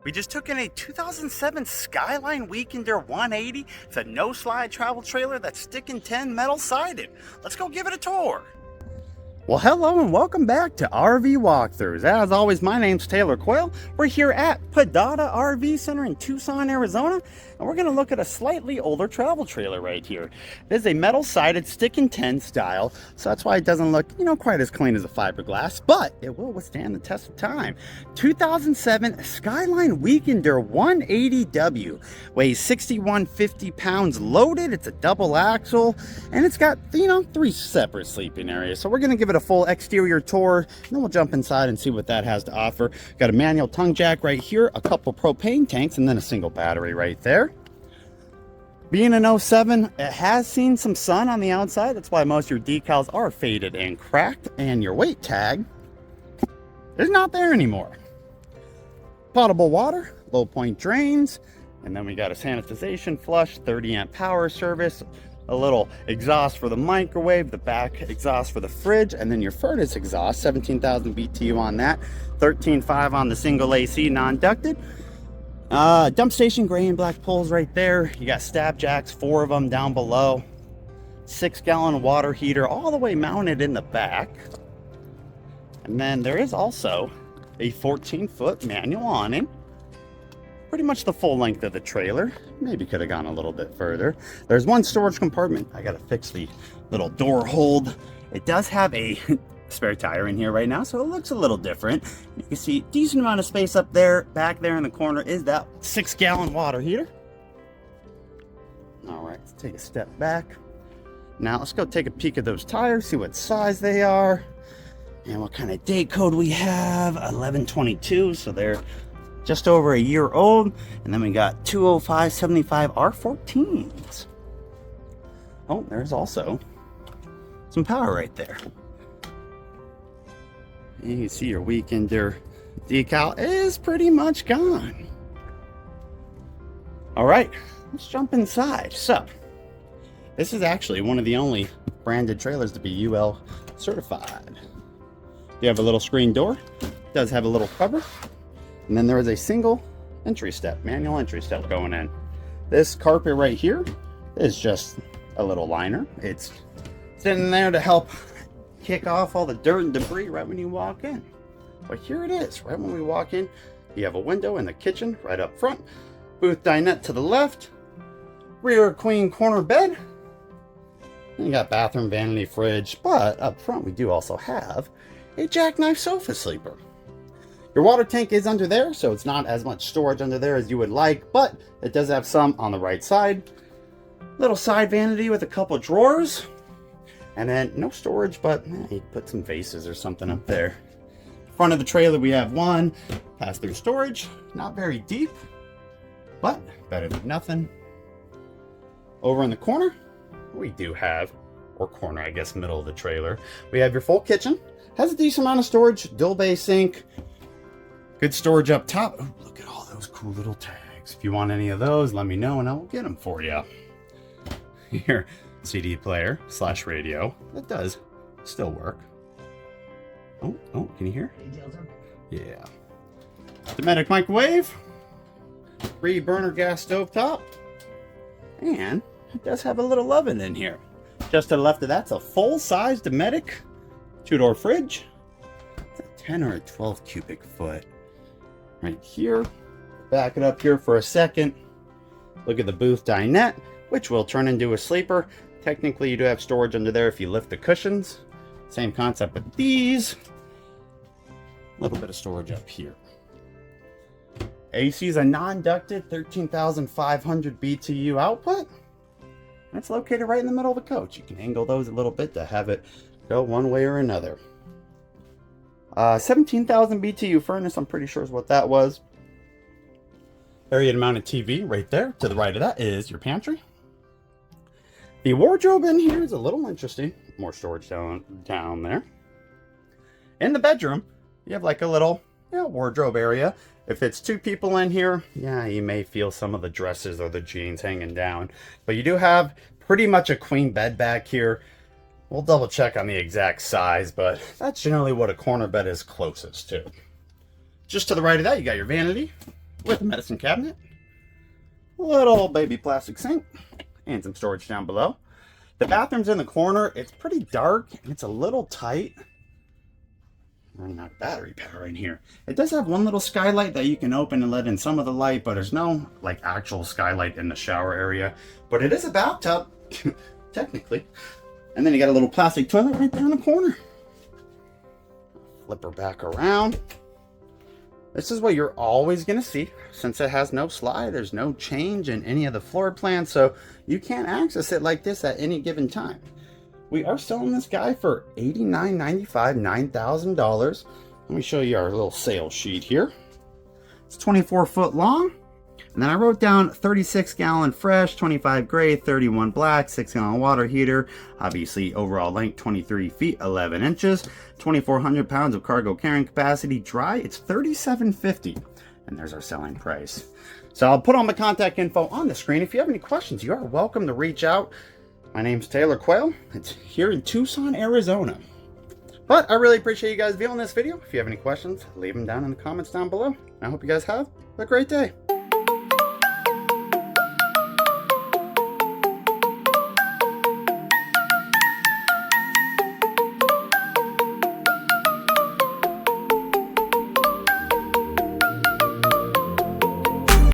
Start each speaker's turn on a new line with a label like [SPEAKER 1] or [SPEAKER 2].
[SPEAKER 1] We just took in a 2007 Skyline Weekender 180. It's a no-slide travel trailer that's stick and 10 metal sided. Let's go give it a tour. Well, hello and welcome back to RV Walkthroughs. As always, my name's Taylor Quayle. We're here at Padada RV Center in Tucson, Arizona, and we're going to look at a slightly older travel trailer right here. It is a metal-sided stick and 10 style, so that's why it doesn't look, quite as clean as a fiberglass, but it will withstand the test of time. 2007 Skyline Weekender 180W, weighs 6,150 pounds loaded. It's a double axle, and it's got, 3 separate sleeping areas. So we're going to give it a full exterior tour, and then we'll jump inside and see what that has to offer. Got a manual tongue jack right here, a couple propane tanks, and then a single battery right there. Being an '07, it has seen some sun on the outside. That's why most of your decals are faded and cracked, and your weight tag is not there anymore. Potable water, low point drains, and then we got a sanitization flush, 30 amp power service, a little exhaust for the microwave, the back exhaust for the fridge, and then your furnace exhaust, 17,000 BTU on that, 13.5 on the single AC non-ducted. Dump station, gray and black poles right there. You got stab jacks, 4 of them down below. 6-gallon water heater all the way mounted in the back. And then there is also a 14-foot manual awning. Pretty much the full length of the trailer. Maybe could have gone a little bit further. There's one storage compartment. I gotta fix the little door hold. It does have a spare tire in here right now, so it looks a little different. You can see decent amount of space up there. Back there in the corner is that 6-gallon water heater. All right, let's take a step back. Now let's go take a peek at those tires, see what size they are, and what kind of date code we have. 1122, so they're just over a year old. And then we got 205/75 R14s. Oh, there's also some power right there. And you can see your Weekender decal is pretty much gone. All right, let's jump inside. So, this is actually one of the only branded trailers to be UL certified. You have a little screen door. It does have a little cover. And then there is a single entry step, manual entry step going in. This carpet right here is just a little liner. It's sitting there to help kick off all the dirt and debris right when you walk in. But here it is, right when we walk in. You have a window in the kitchen right up front, booth dinette to the left, rear queen corner bed, and you got bathroom, vanity, fridge, but up front we do also have a jackknife sofa sleeper. Your water tank is under there, so it's not as much storage under there as you would like, but it does have some on the right side. Little side vanity with a couple drawers. And then no storage, but you put some vases or something up there. Front of the trailer, we have one pass-through storage. Not very deep, but better than nothing. Over in the corner, we do have, or corner, I guess, middle of the trailer, we have your full kitchen. Has a decent amount of storage, dual bay sink. Good storage up top. Oh, look at all those cool little tags. If you want any of those, let me know and I will get them for you. Here. CD player / radio. That does still work. Oh, can you hear? Yeah. Domestic microwave. 3 burner gas stove top. And it does have a little oven in here. Just to the left of that's a full-size Dometic 2-door fridge. It's a 10 or a 12 cubic foot. Right here. Back it up here for a second. Look at the booth dinette, which will turn into a sleeper. Technically, you do have storage under there if you lift the cushions. Same concept with these. A little bit of storage up here. AC is a non-ducted 13,500 BTU output. That's located right in the middle of the coach. You can angle those a little bit to have it go one way or another. 17,000 BTU furnace, I'm pretty sure is what that was. Area mounted TV right there. To the right of that is your pantry. The wardrobe in here is a little interesting. More storage down there. In the bedroom, you have like a little wardrobe area. If it's 2 people in here, you may feel some of the dresses or the jeans hanging down. But you do have pretty much a queen bed back here. We'll double check on the exact size, but that's generally what a corner bed is closest to. Just to the right of that, you got your vanity. with a medicine cabinet, little baby plastic sink, and some storage down below. The bathroom's in the corner. It's pretty dark and it's a little tight. Running out of battery power in here. It does have one little skylight that you can open and let in some of the light, but there's no like actual skylight in the shower area. But it is a bathtub, technically. And then you got a little plastic toilet right there in the corner. Flip her back around. This is what you're always going to see. Since it has no slide, there's no change in any of the floor plan, so you can't access it like this at any given time. We are selling this guy for $89.95, $9,000. Let me show you our little sales sheet here. It's 24 foot long. And then I wrote down 36 gallon fresh, 25 gray, 31 black, 6 gallon water heater. Obviously overall length 23 feet, 11 inches, 2,400 pounds of cargo carrying capacity. Dry, it's $37.50. And there's our selling price. So I'll put all my contact info on the screen. If you have any questions, you are welcome to reach out. My name's Taylor Quayle. It's here in Tucson, Arizona. But I really appreciate you guys viewing this video. If you have any questions, leave them down in the comments down below. I hope you guys have a great day.